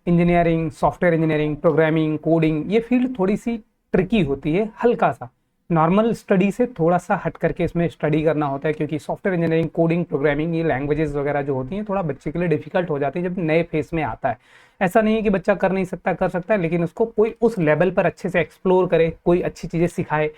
Engineering, software engineering, programming, coding, ये field थोड़ी सी tricky होती है, हल्का सा नॉर्मल स्टडी से थोड़ा सा हट करके इसमें स्टडी करना होता है, क्योंकि सॉफ्टवेयर इंजीनियरिंग, कोडिंग, प्रोग्रामिंग, ये लैंग्वेजेस वगैरह जो होती हैं थोड़ा बच्चे के लिए डिफिकल्ट हो जाती है जब नए फेस में आता है। ऐसा नहीं है कि बच्चा कर नहीं सकता, कर सकता है, लेकिन उसको कोई उस लेवल पर अच्छे से एक्सप्लोर करे, कोई अच्छी चीज़ें सिखाए,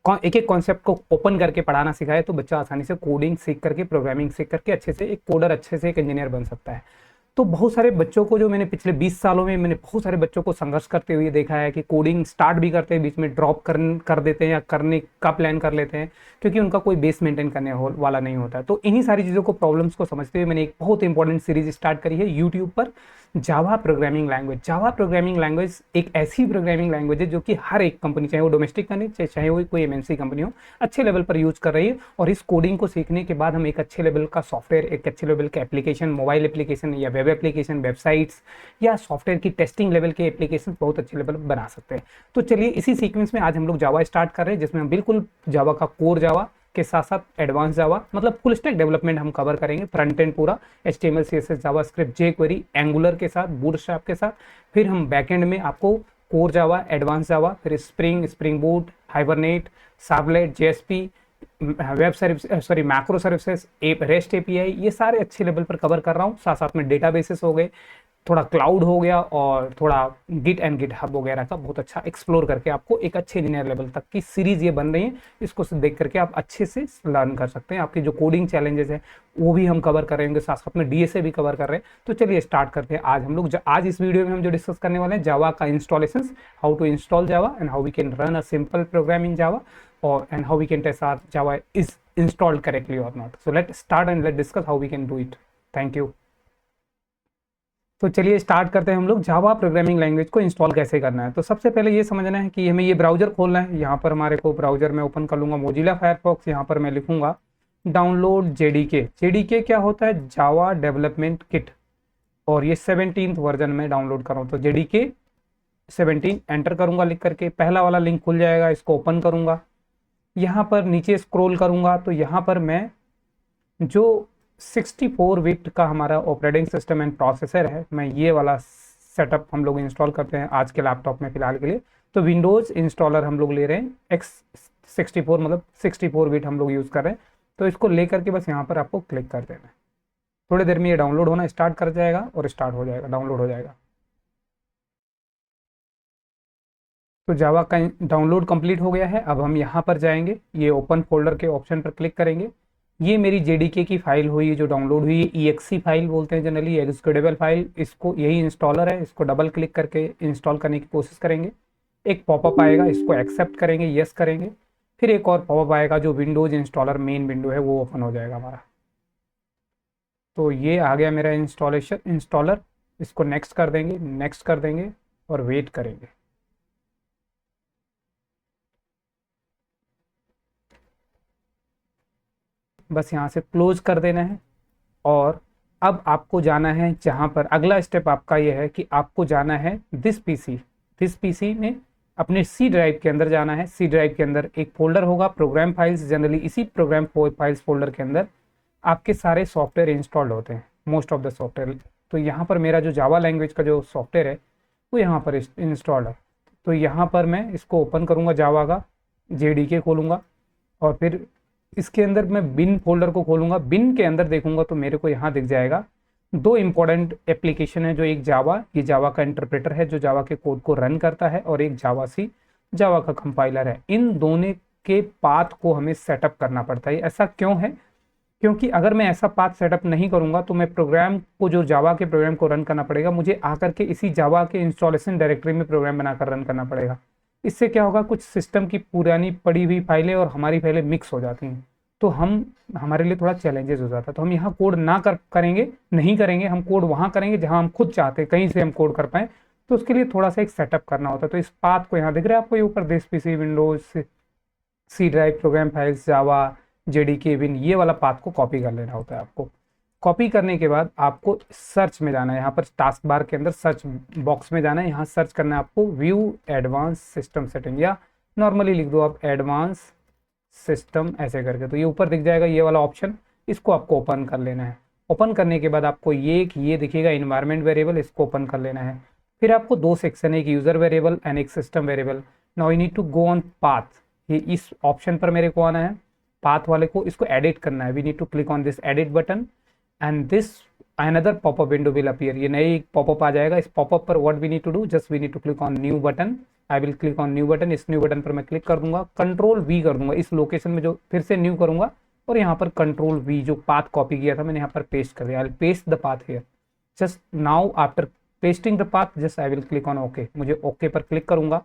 एक एक कॉन्सेप्ट को ओपन करके पढ़ाना सिखाए, तो बच्चा आसानी से कोडिंग सीख करके, प्रोग्रामिंग सीख करके अच्छे से एक कोडर, अच्छे से एक इंजीनियर बन सकता है। तो बहुत सारे बच्चों को, जो मैंने पिछले 20 सालों में मैंने बहुत सारे बच्चों को संघर्ष करते हुए देखा है कि कोडिंग स्टार्ट भी करते हैं, बीच में ड्रॉप कर देते हैं या करने का प्लान कर लेते हैं, क्योंकि उनका कोई बेस मेंटेन करने वाला नहीं होता है। तो इन्हीं सारी चीज़ों को, प्रॉब्लम्स को समझते हुए मैंने एक बहुत इंपॉर्टेंट सीरीज स्टार्ट करी है यूट्यूब पर, जावा प्रोग्रामिंग लैंग्वेज। जावा प्रोग्रामिंग लैंग्वेज एक ऐसी प्रोग्रामिंग लैंग्वेज है जो कि हर एक कंपनी, चाहे वो डोमेस्टिक कंपनी, चाहे वो कोई एमएनसी कंपनी हो, अच्छे लेवल पर यूज कर रही है। और इस कोडिंग को सीखने के बाद हम एक अच्छे लेवल का सॉफ्टवेयर, एक अच्छे लेवल का एप्लीकेशन, मोबाइल एप्लीकेशन या वेब एप्लीकेशन, वेबसाइट्स या सॉफ्टवेयर की टेस्टिंग लेवल के एप्लीकेशन बहुत अच्छे लेवल बना सकते हैं। तो चलिए इसी सीक्वेंस में आज हम लोग जावा स्टार्ट कर रहे हैं, जिसमें हम बिल्कुल जावा का कोर जावा के साथ साथ एडवांस जावा, मतलब फुल स्टैक डेवलपमेंट हम कवर करेंगे, फ्रंट एंड पूरा HTML CSS JavaScript jQuery angular के साथ, बूटस्ट्रैप के साथ। फिर हम बैकएंड में आपको कोर जावा, एडवांस जावा, फिर spring boot, hibernate, servlet, JSP, web service, sorry macro services, rest API, ये सारे अच्छे लेवल पर कवर कर रहा हूँ। साथ साथ में डेटाबेसेस हो गए, थोड़ा क्लाउड हो गया, और थोड़ा गिट एंड गिट हब वगैरह का बहुत अच्छा एक्सप्लोर करके आपको एक अच्छे इंजीनियर लेवल तक की सीरीज ये बन रही है। इसको देख करके आप अच्छे से लर्न कर सकते हैं। आपके जो कोडिंग चैलेंजेस है वो भी हम कवर करेंगे, साथ साथ में DSA भी कवर कर रहे हैं। तो चलिए स्टार्ट करते हैं। आज हम लोग आज इस वीडियो में हम जो डिस्कस करने वाले हैं, जावा का installation, how to install Java and how we can run a simple program in Java, और and how we can test our Java is installed correctly और not. So let start and let discuss how we can do it. Thank you. तो चलिए start करते हैं हम लोग Java programming language को install कैसे करना है। तो सबसे पहले ये समझना है कि हमें ये ब्राउजर खोलना है। यहाँ पर हमारे को ब्राउजर में ओपन कर लूँगा मोजिला फायरफॉक्स। यहाँ पर मैं लिखूँगा डाउनलोड JDK क्या होता है, जावा डेवलपमेंट किट, और ये 17th वर्जन में डाउनलोड कर रहा हूँ। तो JDK 17 एंटर करूँगा लिख करके, पहला वाला लिंक खुल जाएगा, इसको ओपन करूँगा। यहाँ पर नीचे स्क्रॉल करूँगा तो यहाँ पर मैं जो 64 बिट का हमारा ऑपरेटिंग सिस्टम एंड प्रोसेसर है, मैं ये वाला सेटअप हम लोग इंस्टॉल करते हैं आज के लैपटॉप में फिलहाल के लिए। तो विंडोज़ इंस्टॉलर हम लोग ले रहे हैं X64, मतलब 64 बिट हम लोग यूज़ कर रहे हैं। तो इसको ले करके बस यहाँ पर आपको क्लिक कर देना है। थोड़ी देर में ये डाउनलोड होना स्टार्ट कर जाएगा और स्टार्ट हो जाएगा, डाउनलोड हो जाएगा। तो जावा का डाउनलोड कंप्लीट हो गया है। अब हम यहाँ पर जाएंगे, ये ओपन फोल्डर के ऑप्शन पर क्लिक करेंगे। ये मेरी JDK की फाइल हुई जो डाउनलोड हुई है, EXE फाइल बोलते हैं जनरली, एग्जीक्यूटेबल फाइल। इसको, यही इंस्टॉलर है, इसको डबल क्लिक करके इंस्टॉल करने की कोशिश करेंगे। एक पॉपअप आएगा, इसको एक्सेप्ट करेंगे, यस करेंगे। फिर एक और पॉपअप आएगा, जो विंडोज़ इंस्टॉलर मेन विंडो है वो ओपन हो जाएगा हमारा। तो ये आ गया मेरा इंस्टॉलर। इसको नेक्स्ट कर देंगे, नेक्स्ट कर देंगे और वेट करेंगे। बस यहाँ से क्लोज कर देना है। और अब आपको जाना है जहाँ पर, अगला स्टेप आपका ये है कि आपको जाना है दिस पीसी में अपने C ड्राइव के अंदर जाना है। C ड्राइव के अंदर एक फोल्डर होगा प्रोग्राम फाइल्स, जनरली इसी प्रोग्राम फाइल्स फोल्डर के अंदर आपके सारे सॉफ्टवेयर इंस्टॉल्ड होते हैं, मोस्ट ऑफ द सॉफ्टवेयर। तो यहाँ पर मेरा जो जावा लैंग्वेज का जो सॉफ्टवेयर है वो यहाँ पर इंस्टॉल्ड है। तो यहाँ पर मैं इसको ओपन करूँगा, जावा का JDK खोलूँगा, और फिर इसके अंदर मैं बिन फोल्डर को खोलूँगा। बिन के अंदर देखूंगा तो मेरे को यहाँ दिख जाएगा दो इंपॉर्टेंट एप्लीकेशन है, जो एक जावा, ये जावा का इंटरप्रेटर है जो जावा के कोड को रन करता है, और एक जावा का कंपाइलर है। इन दोनों के पाथ को हमें सेटअप करना पड़ता है। ऐसा क्यों है? क्योंकि अगर मैं ऐसा पाथ सेटअप नहीं करूंगा तो मैं प्रोग्राम को, जो जावा के प्रोग्राम को रन करना पड़ेगा, मुझे आकर के इसी जावा के इंस्टॉलेशन डायरेक्टरी में प्रोग्राम बनाकर रन करना पड़ेगा। इससे क्या होगा, कुछ सिस्टम की पुरानी पड़ी हुई फाइलें और हमारी फाइलें मिक्स हो जाती हैं, तो हमारे लिए थोड़ा चैलेंजेस हो जाता है। तो हम यहाँ कोड नहीं करेंगे, हम कोड वहाँ करेंगे जहाँ हम खुद चाहते हैं, कहीं से हम कोड कर पाएँ। तो उसके लिए थोड़ा सा एक सेटअप करना होता है। तो इस पाथ को यहाँ दिख रहा है आपको, ये ऊपर this PC, Windows, C drive, program files, Java, JDK, win, ये वाला पाथ को कॉपी कर लेना होता है आपको। कॉपी करने के बाद आपको सर्च में जाना है, यहाँ पर टास्क बार के अंदर सर्च बॉक्स में जाना है। यहाँ सर्च करना है आपको व्यू एडवांस सिस्टम सेटिंग, या नॉर्मली लिख दो आप एडवांस सिस्टम ऐसे करके। तो ये ऊपर दिख जाएगा ये वाला ऑप्शन, इसको आपको ओपन कर लेना है। ओपन करने के बाद आपको ये दिखेगा इन्वायरमेंट वेरिएबल, इसको ओपन कर लेना है। फिर आपको दो सेक्शन है, एक यूजर वेरिएबल एंड एक system variable. Now you need to go on path, ये इस ऑप्शन पर मेरे को आना है, पाथ वाले को इसको एडिट करना है। We need to click on this edit button and this another popup window will appear, ये नई पॉपअप आ जाएगा। इस पॉपअप पर what we need to do, just we need to click on new button. I will click on new button, इस new button पर मैं click कर दूंगा, कंट्रोल वी कर दूंगा इस लोकेशन में जो फिर से न्यू करूंगा, और यहाँ पर कंट्रोल वी जो पाथ कॉपी किया था मैंने यहाँ पर पेस्ट कर दिया। I will paste the path here. Just now after pasting the path just I will click on okay, मुझे ओके पर क्लिक करूंगा,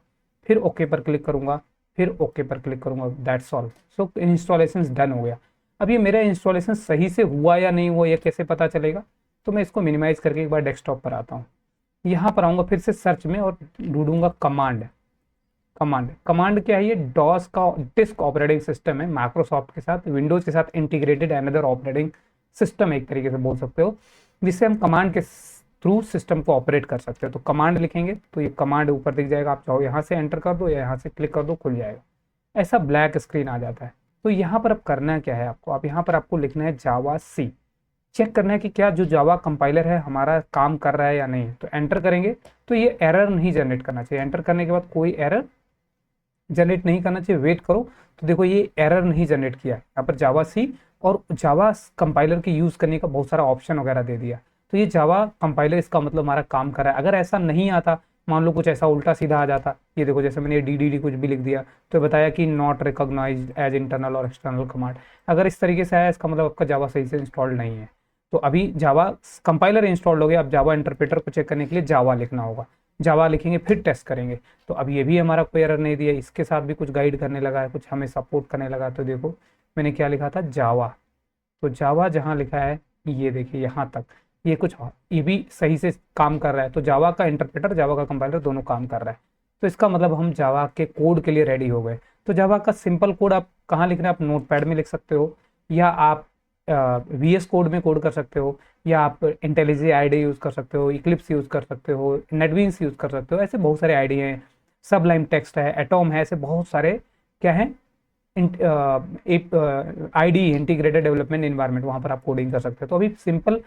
फिर ओके पर क्लिक करूंगा, फिर ओके पर क्लिक करूंगा, that's all. So installation done हो गया। अब ये मेरा इंस्टॉलेशन सही से हुआ या नहीं हुआ, ये कैसे पता चलेगा, तो मैं इसको मिनिमाइज करके एक बार डेस्कटॉप पर आता हूँ, यहाँ पर आऊँगा फिर से सर्च में और ढूंढूंगा कमांड। कमांड क्या है, ये डॉस का डिस्क ऑपरेटिंग सिस्टम है, माइक्रोसॉफ्ट के साथ विंडोज के साथ इंटीग्रेटेड अनदर ऑपरेटिंग सिस्टम एक तरीके से बोल सकते हो, जिससे हम कमांड के थ्रू सिस्टम को ऑपरेट कर सकते हो। तो कमांड लिखेंगे तो ये कमांड ऊपर दिख जाएगा, आप चाहो यहाँ से एंटर कर दो या यहाँ से क्लिक कर दो, खुल जाएगा, ऐसा ब्लैक स्क्रीन आ जाता है। तो यहाँ पर अब करना क्या है आपको, आप यहाँ पर आपको लिखना है जावा सी, चेक करना है कि क्या जो जावा कंपाइलर है हमारा काम कर रहा है या नहीं। तो एंटर करेंगे तो ये एरर नहीं जनरेट करना चाहिए, एंटर करने के बाद कोई एरर जनरेट नहीं करना चाहिए, वेट करो। तो देखो ये एरर नहीं जनरेट किया, यहाँ पर जावा सी और जावा कंपाइलर के यूज़ करने का बहुत सारा ऑप्शन वगैरह दे दिया। तो ये जावा कंपाइलर इसका मतलब हमारा काम कर रहा है। अगर ऐसा नहीं आता, मान लो कुछ ऐसा उल्टा सीधा आ जाता, ये देखो जैसे मैंने डी कुछ भी लिख दिया तो बताया कि नॉट रिकॉग्नाइज्ड एज इंटरनल और एक्सटर्नल कमांड, अगर इस तरीके से आया इसका मतलब आपका जावा सही से इंस्टॉल्ड नहीं है। तो अभी जावा कंपाइलर इंस्टॉल्ड हो गया, अब जावा इंटरप्रेटर को चेक करने के लिए जावा लिखना होगा, जावा लिखेंगे फिर टेस्ट करेंगे। तो अब ये भी हमारा कोई एरर नहीं दिया, इसके साथ भी कुछ गाइड करने लगा है, कुछ हमें सपोर्ट करने लगा। तो देखो मैंने क्या लिखा था, जावा, तो जावा जहाँ लिखा है ये देखिए यहाँ तक, ये कुछ ये भी सही से काम कर रहा है। तो जावा का इंटरप्रेटर जावा का कंपाइलर दोनों काम कर रहा है, तो इसका मतलब हम जावा के कोड के लिए रेडी हो गए। तो जावा का सिंपल कोड आप कहाँ लिख रहे हैं, आप नोटपैड में लिख सकते हो, या आप VS कोड में कोड कर सकते हो, या आप इंटेलिजी IDE यूज़ कर सकते हो, इक्लिप्स यूज़ कर सकते हो, नेटबीन्स यूज़ कर सकते हो, ऐसे बहुत सारे IDE हैं, सबलाइम टेक्स्ट है, एटॉम है, ऐसे बहुत सारे क्या है IDE इंटीग्रेटेड डेवलपमेंट इन्वायरमेंट, वहाँ पर आप कोडिंग कर सकते हो। तो अभी सिंपल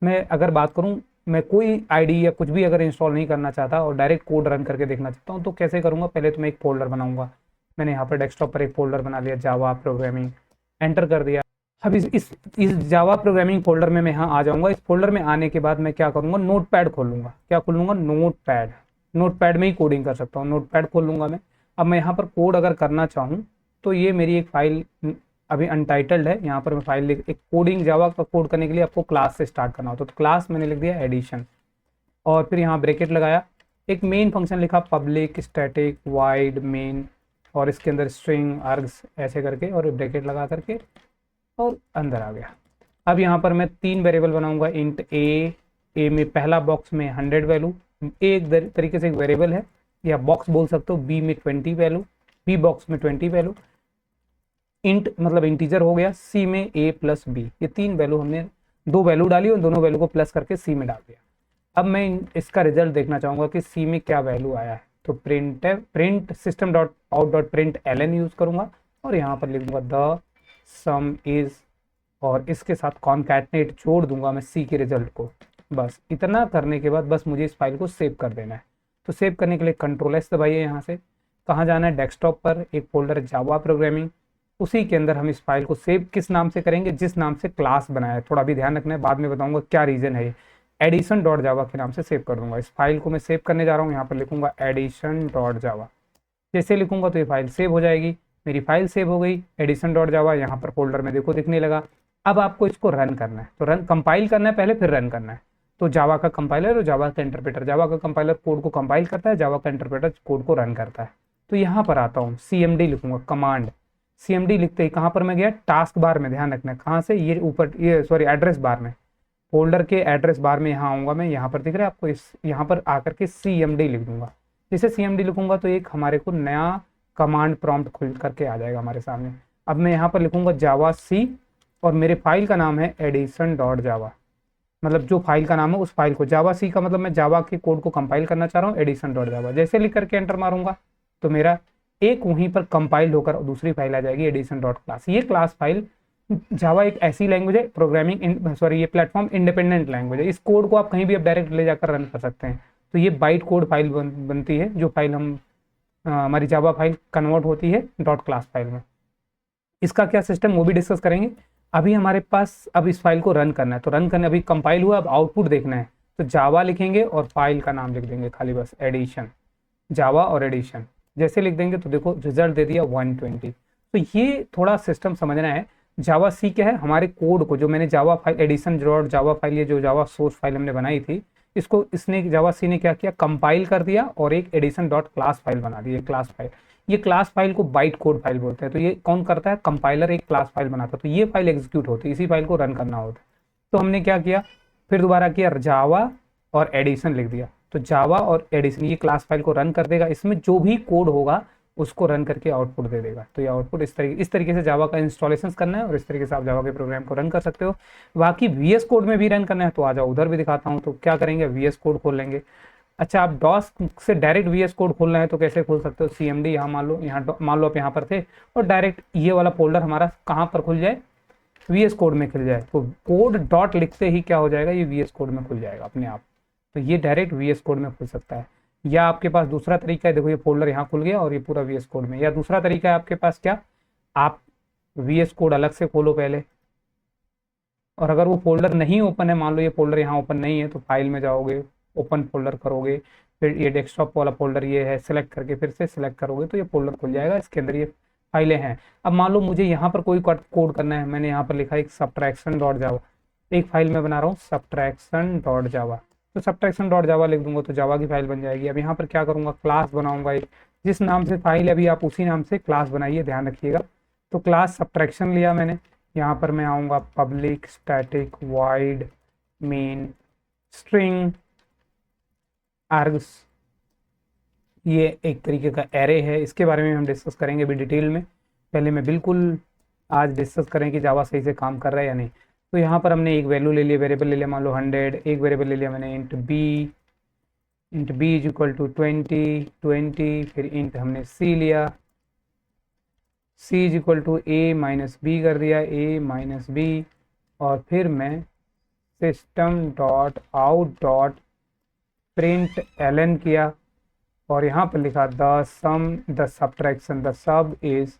मैं अगर बात करूँ, मैं कोई IDE या कुछ भी अगर इंस्टॉल नहीं करना चाहता और डायरेक्ट कोड रन करके देखना चाहता हूँ, तो कैसे करूँगा, पहले तो मैं एक फोल्डर बनाऊंगा। मैंने यहाँ पर डेस्कटॉप पर एक फोल्डर बना लिया, जावा प्रोग्रामिंग, एंटर कर दिया। अब इस जावा प्रोग्रामिंग फोल्डर में मैं यहाँ आ जाऊँगा। इस फोल्डर में आने के बाद मैं क्या करूँगा, नोटपैड खोलूँगा। क्या खोलूँगा, नोटपैड में ही कोडिंग कर सकता हूँ, नोटपैड खोल लूँगा मैं। अब मैं यहाँ पर कोड अगर करना चाहूँ तो ये मेरी एक फाइल अभी अनटाइटल्ड है, यहाँ पर मैं फाइल लिख, एक कोडिंग जावा का कोड करने के लिए आपको क्लास से स्टार्ट करना होता है। तो क्लास मैंने लिख दिया एडिशन, और फिर यहाँ ब्रैकेट लगाया, एक मेन फंक्शन लिखा पब्लिक स्टैटिक वाइड मेन, और इसके अंदर स्ट्रिंग आर्ग्स ऐसे करके, और ब्रैकेट लगा करके और अंदर आ गया। अब यहाँ पर मैं 3 वेरिएबल बनाऊंगा, इंट ए में पहला बॉक्स में 100 वैल्यू, एक तरीके से एक वेरिएबल है या बॉक्स बोल सकते हो, बी में 20 वैल्यू, बी बॉक्स में 20 वैल्यू, इंट मतलब इंटीजर हो गया, सी में a प्लस बी, ये 3 वैल्यू हमने 2 वैल्यू डाली और दोनों वैल्यू को प्लस करके सी में डाल दिया। अब मैं इसका रिजल्ट देखना चाहूँगा कि सी में क्या वैल्यू आया है। तो print system dot out dot print ln use करूँगा, और यहाँ पर लिखूँगा द सम इज, और इसके साथ कॉन्कैटनेट जोड़ दूंगा मैं सी के रिजल्ट को। बस इतना करने के बाद बस मुझे इस फाइल को सेव कर देना है। तो सेव करने के लिए कंट्रोल एस दबाइए, यहाँ से कहाँ जाना है, डेस्कटॉप पर एक फोल्डर है जावा प्रोग्रामिंग, उसी के अंदर हम इस फाइल को सेव किस नाम से करेंगे, जिस नाम से क्लास बनाया है। थोड़ा भी ध्यान रखना है, बाद में बताऊंगा क्या रीज़न है। एडिशन डॉट जावा के नाम से सेव कर दूंगा। इस फाइल को मैं सेव करने जा रहा हूँ, यहाँ पर लिखूंगा एडिशन डॉट जावा। जैसे लिखूंगा तो ये फाइल सेव हो जाएगी। मेरी फाइल सेव हो गई एडिशन डॉट जावा, यहाँ पर फोल्डर में देखो दिखने लगा। अब आपको इसको रन करना है, तो रन कंपाइल करना है पहले, फिर रन करना है। तो जावा का कंपाइलर और जावा का इंटरप्रेटर, जावा का कंपाइलर कोड को कंपाइल करता है, जावा का इंटरप्रेटर कोड को रन करता है। तो यहाँ पर आता हूँ, CMD लिखूंगा, कमांड CMD लिखते ही कहाँ पर मैं गया, टास्क बार में, ध्यान रखना है कहाँ से, ये ऊपर, ये सॉरी एड्रेस बार में, फोल्डर के एड्रेस बार में यहाँ आऊँगा मैं, यहाँ पर दिख रहा है आपको, इस यहाँ पर आकर के CMD लिख दूंगा। जैसे CMD लिखूंगा तो एक हमारे को नया कमांड प्रॉम्प्ट खुल करके आ जाएगा हमारे सामने। अब मैं यहाँ पर लिखूंगा जावा सी, और मेरे फाइल का नाम है एडिशन डॉट जावा, मतलब जो फाइल का नाम है उस फाइल को, जावा सी का मतलब मैं जावा के कोड को कंपाइल करना चाह रहा हूँ, एडिशन डॉट जावा। जैसे लिख करके एंटर मारूंगा तो मेरा एक वहीं पर कंपाइल होकर दूसरी फाइल आ जाएगी एडिशन डॉट क्लास। ये क्लास फाइल, जावा एक ऐसी लैंग्वेज है प्रोग्रामिंग, सॉरी ये प्लेटफॉर्म इंडिपेंडेंट लैंग्वेज है। इस कोड को आप कहीं भी अब डायरेक्ट ले जाकर रन कर सकते हैं। तो ये बाइट कोड फाइल बनती है, जो फाइल हम हमारी जावा फाइल कन्वर्ट होती है डॉट क्लास फाइल में। इसका क्या सिस्टम वो भी डिस्कस करेंगे। अभी हमारे पास अब इस फाइल को रन करना है, तो रन करने अभी कंपाइल हुआ, अब आउटपुट देखना है, तो जावा लिखेंगे और फाइल का नाम लिख देंगे खाली बस एडिशन, जावा और एडिशन जैसे लिख देंगे तो देखो रिजल्ट दे दिया 120। तो ये थोड़ा सिस्टम समझना है। जावा सी क्या है, हमारे कोड को जो मैंने Java file addition dot Java file, ये जो जावा सोर्स फाइल हमने बनाई थी, इसको इसने जावा सी ने क्या किया, कंपाइल कर दिया और एक एडिशन डॉट क्लास फाइल बना दी, क्लास फाइल। ये क्लास फाइल को बाइट कोड फाइल बोलते हैं। तो ये कौन करता है, कंपाइलर एक क्लास फाइल बनाता है, तो ये फाइल एग्जीक्यूट होती है, इसी फाइल को रन करना होता है। तो हमने क्या किया, फिर दोबारा किया जावा और एडिशन लिख दिया, तो जावा और एडिशन ये क्लास फाइल को रन कर देगा, इसमें जो भी कोड होगा उसको रन करके आउटपुट दे देगा। तो ये आउटपुट इस तरीके से जावा का इंस्टॉलेशन करना है और इस तरीके से आप जावा के प्रोग्राम को रन कर सकते हो। बाकी वीएस कोड में भी रन करना है तो आ जाओ, उधर भी दिखाता हूँ। तो क्या करेंगे, वीएस कोड खोल लेंगे। अच्छा, आप डॉस से डायरेक्ट वीएस कोड खोलना है तो कैसे खोल सकते हो, सीएमडी यहाँ मान लो, यहाँ मान लो आप यहाँ पर थे और डायरेक्ट ये वाला फोल्डर हमारा कहाँ पर खुल जाए, वीएस कोड में खुल जाए। तो कोड डॉट लिखते ही क्या हो जाएगा, ये वीएस कोड में खुल जाएगा अपने आप। तो ये डायरेक्ट वीएस कोड में खुल सकता है। या आपके पास दूसरा तरीका है, देखो ये फोल्डर यहाँ खुल गया और ये पूरा वीएस कोड में। या दूसरा तरीका है आपके पास क्या, आप वीएस कोड अलग से खोलो पहले, और अगर वो फोल्डर नहीं ओपन है, मान लो ये फोल्डर यहाँ ओपन नहीं है, तो फाइल में जाओगे, ओपन फोल्डर करोगे, फिर ये डेस्कटॉप वाला फोल्डर ये है, सेलेक्ट करके फिर से सेलेक्ट करोगे तो ये फोल्डर खुल जाएगा, इसके अंदर ये फाइलें हैं। अब मान लो मुझे यहाँ पर कोई कोड करना है, मैंने यहाँ पर लिखा है सबट्रैक्शन डॉट जावा, एक फाइल में बना रहा हूँ सबट्रैक्शन डॉट जावा, तो सबट्रैक्शन डॉट जावा लिख दूंगा तो जावा की फाइल बन जाएगी। अब यहाँ पर क्या करूँगा, क्लास बनाऊंगा एक, जिस नाम से फाइल है अभी आप उसी नाम से क्लास बनाइए, ध्यान रखिएगा। तो क्लास सबट्रैक्शन लिया मैंने, यहाँ पर मैं आऊँगा public static void main string args, ये एक तरीके का एरे है, इसके बारे में हम डिस्कस करेंगे अभी डिटेल में। पहले मैं बिल्कुल आज डिस्कस करें कि जावा सही से काम कर रहा है या नहीं। तो यहाँ पर हमने एक वैल्यू ले लिया, वेरिएबल ले लिया, मान लो 100, एक वेरिएबल ले लिया मैंने int b is equal to 20, फिर इंट हमने सी लिया, c is equal to a minus b कर दिया, ए माइनस बी, और फिर मैं system dot out dot println किया और यहाँ पर लिखा the sum the subtraction the sub is,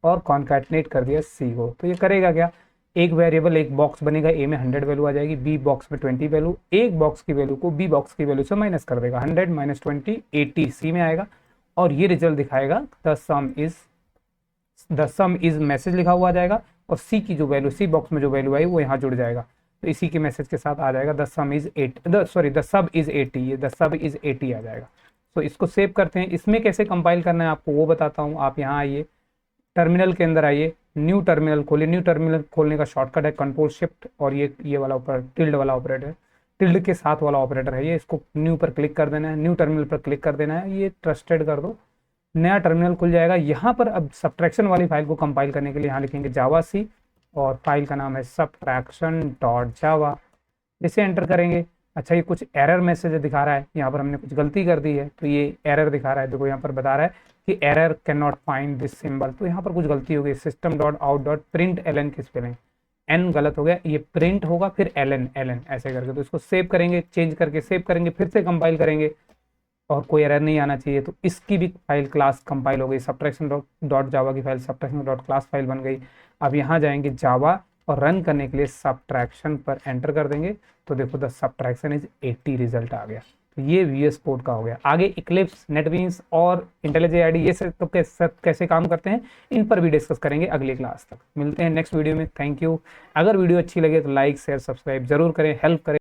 और कॉन्कैटनेट कर दिया सी को। तो ये करेगा क्या, एक वेरिएबल एक बॉक्स बनेगा, ए में 100 वैल्यू आ जाएगी, बी बॉक्स में 20 वैल्यू, एक बॉक्स की वैल्यू को बी बॉक्स की वैल्यू से माइनस कर देगा, 100 माइनस 20 80 सी में आएगा, और ये रिजल्ट दिखाएगा द सम इज मैसेज लिखा हुआ आ जाएगा, और सी की जो वैल्यू, सी बॉक्स में जो वैल्यू आई वो यहाँ जुड़ जाएगा, तो इसी के मैसेज के साथ आ जाएगा द सब इज 80, ये द सब इज 80 आ जाएगा। तो इसको सेव करते हैं। इसमें कैसे कंपाइल करना है आपको वो बताता हूँ। आप यहाँ आइए, टर्मिनल के अंदर आइए, न्यू टर्मिनल खोलिए। न्यू टर्मिनल खोलने का शॉर्टकट है कंट्रोल शिफ्ट और ये वाला ऊपर टिल्ड वाला ऑपरेटर, टिल्ड के साथ वाला ऑपरेटर है ये, इसको न्यू पर क्लिक कर देना है, न्यू टर्मिनल पर क्लिक कर देना है, ये ट्रस्टेड कर दो, नया टर्मिनल खुल जाएगा। यहाँ पर अब सबट्रैक्शन वाली फाइल को कंपाइल करने के लिए यहाँ लिखेंगे जावा सी और फाइल का नाम है सबट्रैक्शन डॉट जावा, इसे एंटर करेंगे। अच्छा, ये कुछ एरर मैसेज दिखा रहा है, यहाँ पर हमने कुछ गलती कर दी है तो ये एरर दिखा रहा है। देखो यहाँ पर बता रहा है कि error can not find this symbol, तो यहाँ पर कुछ गलती हो गई, system dot out dot print L N की स्पेलिंग एन गलत हो गया, ये प्रिंट होगा फिर एल एन ऐसे करके। तो इसको सेव करेंगे, चेंज करके सेव करेंगे, फिर से कंपाइल करेंगे और कोई एरर नहीं आना चाहिए। तो इसकी भी फाइल क्लास कंपाइल हो गई, सबट्रैक्शन डॉट जावा की file subtraction dot class file बन गई। अब यहाँ जाएंगे जावा और रन करने के लिए सबट्रैक्शन पर एंटर कर देंगे, तो देखो द सबट्रैक्शन इज 80 रिजल्ट आ गया। तो ये वीएस कोड का हो गया। आगे इक्लिप्स, नेटबीन्स और इंटेलिजेंट आईडी ये सब तो कैसे काम करते हैं, इन पर भी डिस्कस करेंगे अगली क्लास तक। मिलते हैं नेक्स्ट वीडियो में। Thank you. अगर वीडियो अच्छी लगे तो लाइक शेयर सब्सक्राइब जरूर करें, हेल्प करें।